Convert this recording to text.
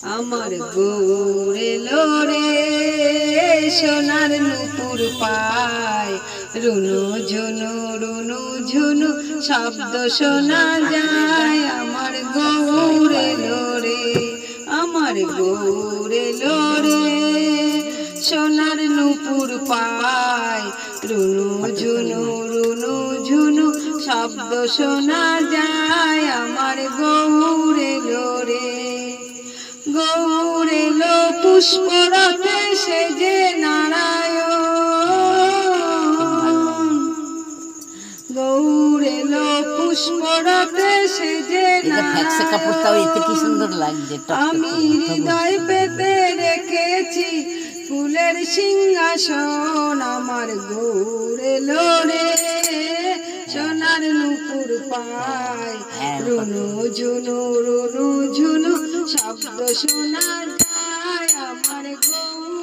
আমার গৌর এলো রে সোনার নুপুর পায়, রুনু ঝুনু শব্দ শোনা যায়। আমার গৌর এলো রে, আমার গৌর এলো রে সোনার নুপুর পায়, রুনু ঝুনু শব্দ শোনা যায়। আমার গৌর এলো রে, গৌর এলো পুষ্পরথে সেজে নারায়ণ, গৌর এলো পুষ্পরথে সেজে নারায়ণ। আমি হৃদয় পেতে রেখেছি ফুলের সিংহাসন। আমার গৌর এলো রে সোনার নুপুর পায়, রুনু ঝুনু শব্দ শোনা যায়। আমার গৌর